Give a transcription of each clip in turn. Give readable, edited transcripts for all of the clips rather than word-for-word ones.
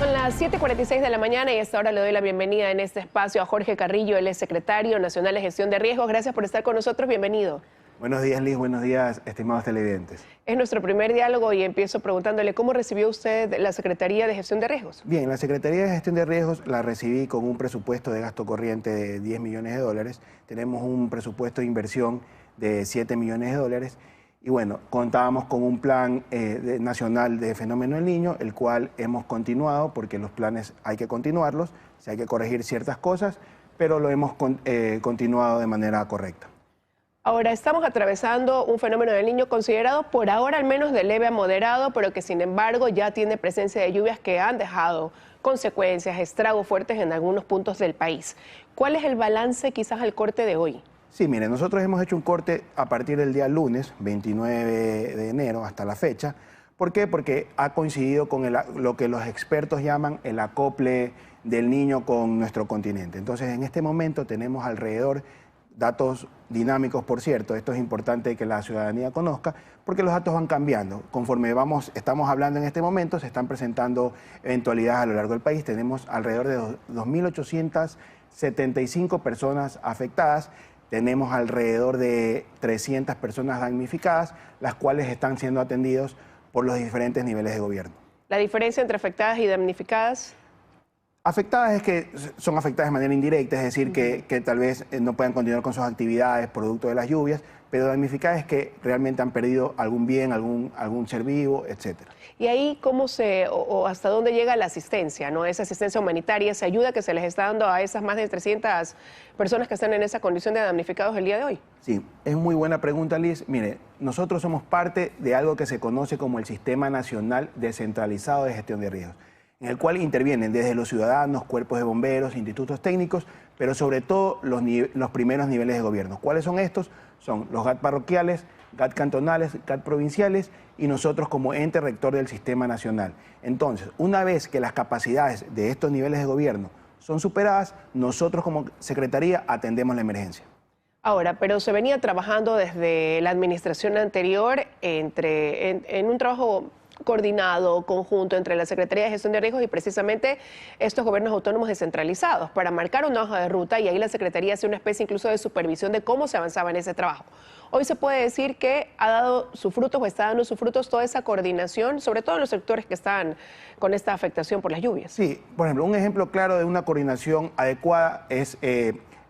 Son las 7:46 de la mañana y a esta hora le doy la bienvenida en este espacio a Jorge Carrillo, él es secretario nacional de gestión de riesgos. Gracias por estar con nosotros, bienvenido. Buenos días, Liz, buenos días, estimados televidentes. Es nuestro primer diálogo y empiezo preguntándole cómo recibió usted la Secretaría de Gestión de Riesgos. Bien, la Secretaría de Gestión de Riesgos la recibí con un presupuesto de gasto corriente de 10 millones de dólares. Tenemos un presupuesto de inversión de 7 millones de dólares. Y bueno, contábamos con un plan nacional de fenómeno del Niño, el cual hemos continuado, porque los planes hay que continuarlos, hay que corregir ciertas cosas, pero lo hemos continuado de manera correcta. Ahora, estamos atravesando un fenómeno del Niño considerado por ahora al menos de leve a moderado, pero que sin embargo ya tiene presencia de lluvias que han dejado consecuencias, estragos fuertes en algunos puntos del país. ¿Cuál es el balance quizás al corte de hoy? Sí, mire, nosotros hemos hecho un corte a partir del día lunes, 29 de enero, hasta la fecha. ¿Por qué? Porque ha coincidido con lo que los expertos llaman el acople del Niño con nuestro continente. Entonces, en este momento tenemos alrededor, datos dinámicos, por cierto, esto es importante que la ciudadanía conozca, porque los datos van cambiando. Conforme estamos hablando en este momento, se están presentando eventualidades a lo largo del país. Tenemos alrededor de 2.875 personas afectadas. Tenemos alrededor de 300 personas damnificadas, las cuales están siendo atendidos por los diferentes niveles de gobierno. ¿La diferencia entre afectadas y damnificadas? Afectadas es que son afectadas de manera indirecta, es decir, que tal vez no puedan continuar con sus actividades producto de las lluvias, pero damnificadas es que realmente han perdido algún bien, algún ser vivo, etcétera. ¿Y ahí cómo o hasta dónde llega la asistencia, ¿no? Esa asistencia humanitaria, esa ayuda que se les está dando a esas más de 300 personas que están en esa condición de damnificados el día de hoy? Sí, es muy buena pregunta, Liz. Mire, nosotros somos parte de algo que se conoce como el Sistema Nacional Descentralizado de Gestión de Riesgos, en el cual intervienen desde los ciudadanos, cuerpos de bomberos, institutos técnicos, pero sobre todo los primeros niveles de gobierno. ¿Cuáles son estos? Son los GAT parroquiales, GAT cantonales, GAT provinciales y nosotros como ente rector del sistema nacional. Entonces, una vez que las capacidades de estos niveles de gobierno son superadas, nosotros como Secretaría atendemos la emergencia. Ahora, pero se venía trabajando desde la administración anterior en un trabajo coordinado, conjunto entre la Secretaría de Gestión de Riesgos y precisamente estos gobiernos autónomos descentralizados para marcar una hoja de ruta y ahí la Secretaría hace una especie incluso de supervisión de cómo se avanzaba en ese trabajo. Hoy se puede decir que ha dado sus frutos o está dando sus frutos toda esa coordinación, sobre todo en los sectores que están con esta afectación por las lluvias. Sí, por ejemplo, un ejemplo claro de una coordinación adecuada es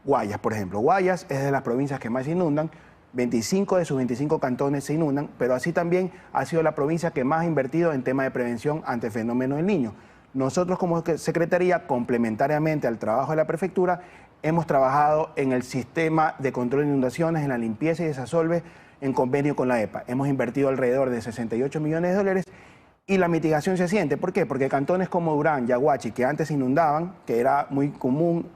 Guayas, por ejemplo. Guayas es de las provincias que más inundan. 25 de sus 25 cantones se inundan, pero así también ha sido la provincia que más ha invertido en tema de prevención ante el fenómeno del Niño. Nosotros como Secretaría, complementariamente al trabajo de la Prefectura, hemos trabajado en el sistema de control de inundaciones, en la limpieza y desasolve en convenio con la EPA. Hemos invertido alrededor de 68 millones de dólares y la mitigación se siente. ¿Por qué? Porque cantones como Durán, Yaguachi, que antes inundaban, que era muy común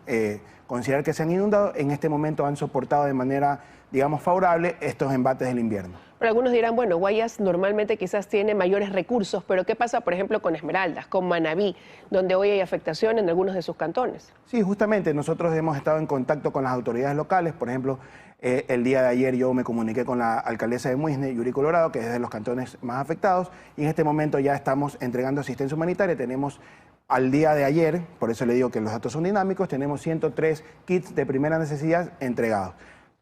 considerar que se han inundado, en este momento han soportado de manera, digamos, favorable estos embates del invierno. Pero algunos dirán, bueno, Guayas normalmente quizás tiene mayores recursos, pero ¿qué pasa, por ejemplo, con Esmeraldas, con Manabí, donde hoy hay afectación en algunos de sus cantones? Sí, justamente, nosotros hemos estado en contacto con las autoridades locales. Por ejemplo, el día de ayer yo me comuniqué con la alcaldesa de Muisne, Yuri Colorado, que es de los cantones más afectados, y en este momento ya estamos entregando asistencia humanitaria. Tenemos al día de ayer, por eso le digo que los datos son dinámicos, tenemos 103 kits de primera necesidad entregados.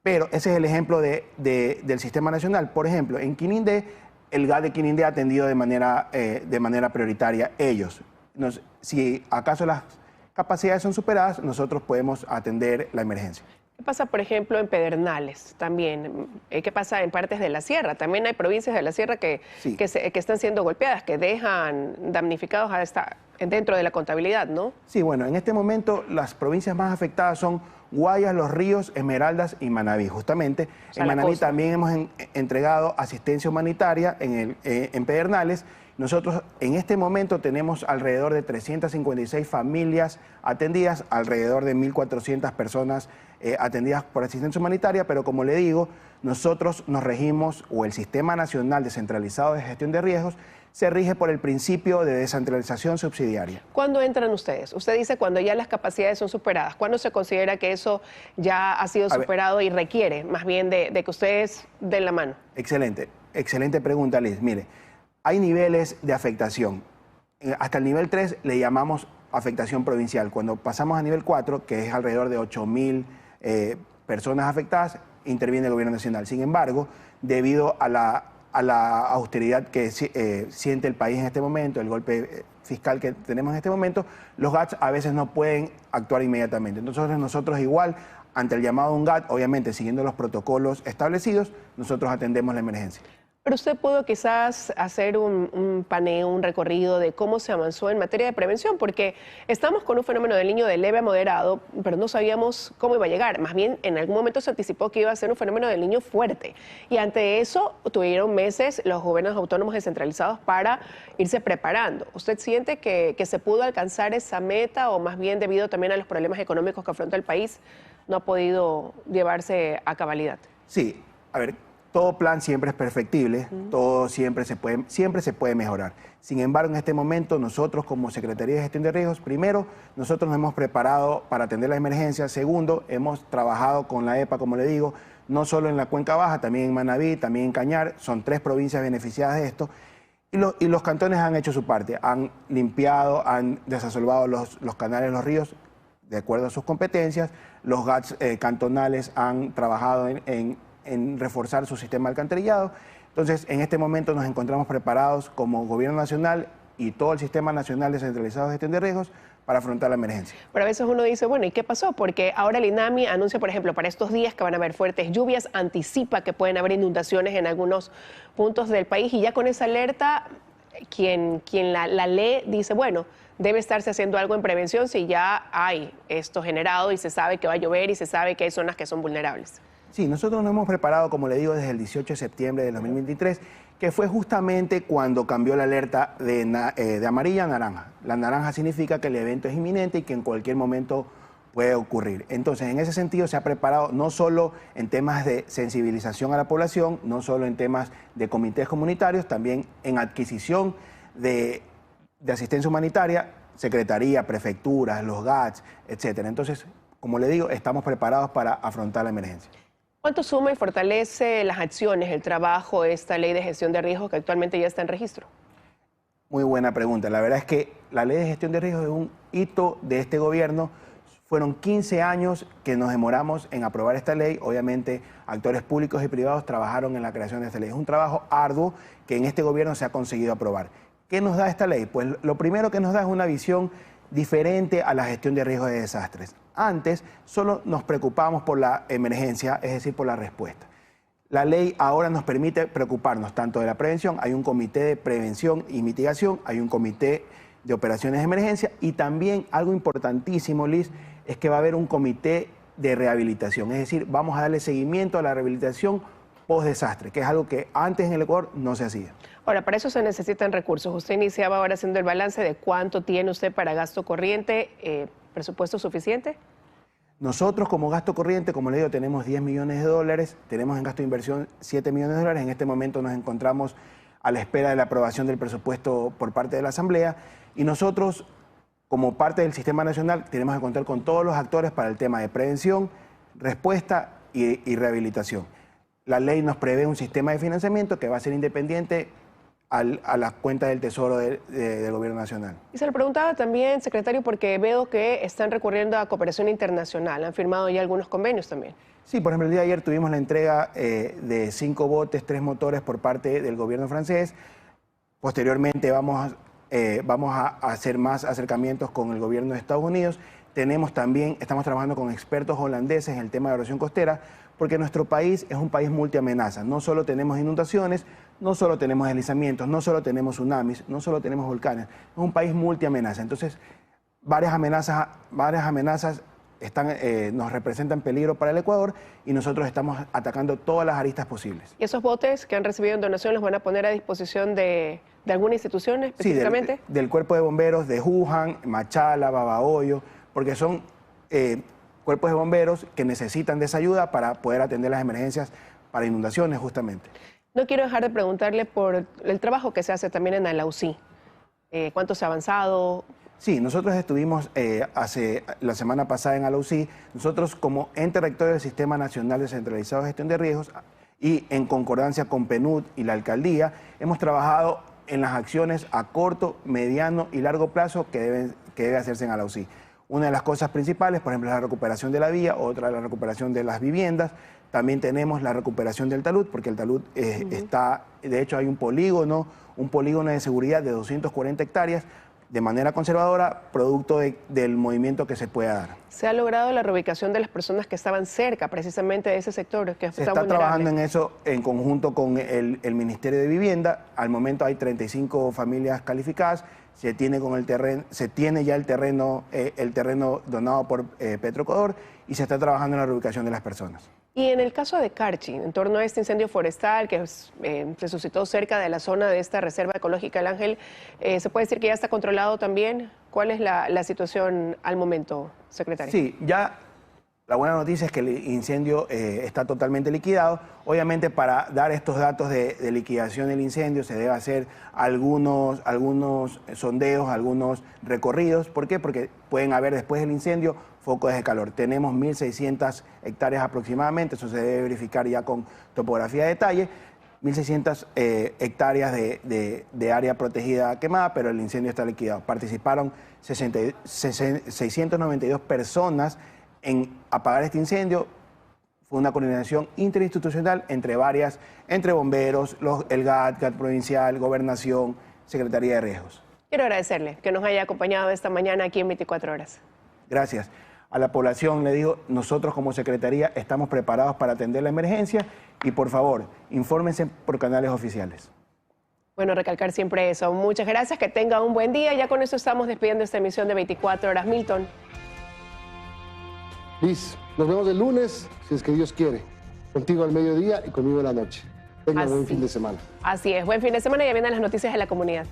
Pero ese es el ejemplo del sistema nacional. Por ejemplo, en Quinindé, el GAT de Quinindé ha atendido de manera prioritaria ellos. Si acaso las capacidades son superadas, nosotros podemos atender la emergencia. ¿Qué pasa, por ejemplo, en Pedernales también? ¿Qué pasa en partes de la sierra? También hay provincias de la sierra que están siendo golpeadas, que dejan damnificados dentro de la contabilidad, ¿no? Sí, bueno, en este momento las provincias más afectadas son Guayas, Los Ríos, Esmeraldas y Manabí. Justamente en Manabí también hemos entregado asistencia humanitaria en Pedernales. Nosotros en este momento tenemos alrededor de 356 familias atendidas, alrededor de 1.400 personas atendidas por asistencia humanitaria, pero como le digo, nosotros nos regimos, o el Sistema Nacional Descentralizado de Gestión de Riesgos, se rige por el principio de descentralización subsidiaria. ¿Cuándo entran ustedes? Usted dice cuando ya las capacidades son superadas. ¿Cuándo se considera que eso ya ha sido superado y requiere más bien de que ustedes den la mano? Excelente pregunta, Liz. Mire, hay niveles de afectación. hasta el nivel 3 le llamamos afectación provincial. Cuando pasamos a nivel 4, que es alrededor de 8.000 personas afectadas, interviene el gobierno nacional. Sin embargo, debido a la austeridad que siente el país en este momento, el golpe fiscal que tenemos en este momento, los GATS a veces no pueden actuar inmediatamente. Entonces nosotros igual, ante el llamado a un GAT, obviamente siguiendo los protocolos establecidos, nosotros atendemos la emergencia. Pero usted pudo quizás hacer un paneo, un recorrido de cómo se avanzó en materia de prevención, porque estamos con un fenómeno del Niño de leve a moderado, pero no sabíamos cómo iba a llegar. Más bien, en algún momento se anticipó que iba a ser un fenómeno del Niño fuerte. Y ante eso, tuvieron meses los gobiernos autónomos descentralizados para irse preparando. ¿Usted siente que se pudo alcanzar esa meta o más bien debido también a los problemas económicos que afronta el país, no ha podido llevarse a cabalidad? Sí, a ver, todo plan siempre es perfectible, todo siempre se puede mejorar. Sin embargo, en este momento nosotros como Secretaría de Gestión de Riesgos, primero, nosotros nos hemos preparado para atender las emergencias. Segundo, hemos trabajado con la EPA, como le digo, no solo en la Cuenca Baja, también en Manabí, también en Cañar. Son 3 provincias beneficiadas de esto. Y los cantones han hecho su parte, han limpiado, han desasolvado los canales, los ríos, de acuerdo a sus competencias. Los GATS cantonales han trabajado en reforzar su sistema de alcantarillado. Entonces, en este momento nos encontramos preparados como Gobierno Nacional y todo el Sistema Nacional Descentralizado de Gestión de Riesgos para afrontar la emergencia. Pero a veces uno dice, bueno, ¿y qué pasó? Porque ahora el INAMI anuncia, por ejemplo, para estos días que van a haber fuertes lluvias, anticipa que pueden haber inundaciones en algunos puntos del país y ya con esa alerta, quien la lee dice, bueno, debe estarse haciendo algo en prevención si ya hay esto generado y se sabe que va a llover y se sabe que hay zonas que son vulnerables. Sí, nosotros nos hemos preparado, como le digo, desde el 18 de septiembre de 2023, que fue justamente cuando cambió la alerta de amarilla a naranja. La naranja significa que el evento es inminente y que en cualquier momento puede ocurrir. Entonces, en ese sentido se ha preparado no solo en temas de sensibilización a la población, no solo en temas de comités comunitarios, también en adquisición de asistencia humanitaria, secretaría, prefecturas, los GATS, etcétera. Entonces, como le digo, estamos preparados para afrontar la emergencia. ¿Cuánto suma y fortalece las acciones, el trabajo, esta ley de gestión de riesgos que actualmente ya está en registro? Muy buena pregunta. La verdad es que la ley de gestión de riesgos es un hito de este gobierno. Fueron 15 años que nos demoramos en aprobar esta ley. Obviamente, actores públicos y privados trabajaron en la creación de esta ley. Es un trabajo arduo que en este gobierno se ha conseguido aprobar. ¿Qué nos da esta ley? Pues lo primero que nos da es una visión diferente a la gestión de riesgos de desastres. Antes solo nos preocupábamos por la emergencia, es decir, por la respuesta. La ley ahora nos permite preocuparnos tanto de la prevención, hay un comité de prevención y mitigación, hay un comité de operaciones de emergencia y también algo importantísimo, Liz, es que va a haber un comité de rehabilitación, es decir, vamos a darle seguimiento a la rehabilitación post-desastre, que es algo que antes en el Ecuador no se hacía. Ahora, para eso se necesitan recursos. Usted iniciaba ahora haciendo el balance de cuánto tiene usted para gasto corriente, presupuesto suficiente. Nosotros como gasto corriente, como le digo, tenemos 10 millones de dólares, tenemos en gasto de inversión 7 millones de dólares. En este momento nos encontramos a la espera de la aprobación del presupuesto por parte de la Asamblea y nosotros, como parte del Sistema Nacional, tenemos que contar con todos los actores para el tema de prevención, respuesta y rehabilitación. La ley nos prevé un sistema de financiamiento que va a ser independiente a las cuentas del Tesoro del Gobierno Nacional. Y se lo preguntaba también, secretario, porque veo que están recurriendo a cooperación internacional. ¿Han firmado ya algunos convenios también? Sí, por ejemplo, el día de ayer tuvimos la entrega de 5 botes, 3 motores por parte del gobierno francés. Posteriormente vamos a hacer más acercamientos con el gobierno de Estados Unidos. Estamos trabajando con expertos holandeses en el tema de erosión costera, porque nuestro país es un país multiamenaza. No solo tenemos inundaciones, no solo tenemos deslizamientos, no solo tenemos tsunamis, no solo tenemos volcanes. Es un país multiamenaza. Entonces, varias amenazas nos representan peligro para el Ecuador y nosotros estamos atacando todas las aristas posibles. ¿Y esos botes que han recibido en donación los van a poner a disposición de alguna institución específicamente? Sí, del Cuerpo de Bomberos de Luján, Machala, Babahoyo, porque son cuerpos de bomberos que necesitan de esa ayuda para poder atender las emergencias para inundaciones justamente. No quiero dejar de preguntarle por el trabajo que se hace también en Alausí. ¿Cuánto se ha avanzado? Sí, nosotros estuvimos la semana pasada en Alausí. Nosotros como ente rector del Sistema Nacional Descentralizado de Gestión de Riesgos y en concordancia con PNUD y la Alcaldía, hemos trabajado en las acciones a corto, mediano y largo plazo que debe hacerse en Alausí. Una de las cosas principales, por ejemplo, es la recuperación de la vía, otra la recuperación de las viviendas. También tenemos la recuperación del talud, porque el talud está, de hecho hay un polígono de seguridad de 240 hectáreas, de manera conservadora, producto del movimiento que se pueda dar. ¿Se ha logrado la reubicación de las personas que estaban cerca precisamente de ese sector? Que se está trabajando en eso en conjunto con el Ministerio de Vivienda. Al momento hay 35 familias calificadas. Se tiene ya el terreno donado por Petroecuador y se está trabajando en la reubicación de las personas. Y en el caso de Carchi, en torno a este incendio forestal que se suscitó cerca de la zona de esta Reserva Ecológica El Ángel, ¿se puede decir que ya está controlado también? ¿Cuál es la situación al momento, secretario? Sí, ya la buena noticia es que el incendio está totalmente liquidado. Obviamente, para dar estos datos de liquidación del incendio se debe hacer algunos sondeos, algunos recorridos. ¿Por qué? Porque pueden haber después del incendio focos de calor. Tenemos 1.600 hectáreas aproximadamente, eso se debe verificar ya con topografía de detalle. 1.600 hectáreas de área protegida quemada, pero el incendio está liquidado. Participaron 692 personas en apagar este incendio. Fue una coordinación interinstitucional entre bomberos, el GAT provincial, Gobernación, Secretaría de Riesgos. Quiero agradecerle que nos haya acompañado esta mañana aquí en 24 horas. Gracias. A la población le digo, nosotros como Secretaría estamos preparados para atender la emergencia y por favor, infórmense por canales oficiales. Bueno, recalcar siempre eso. Muchas gracias, que tenga un buen día. Ya con eso estamos despidiendo esta emisión de 24 horas. Milton. Liz, nos vemos el lunes, si es que Dios quiere. Contigo al mediodía y conmigo en la noche. Tengan buen fin de semana. Así es, buen fin de semana y ya vienen las noticias de la comunidad.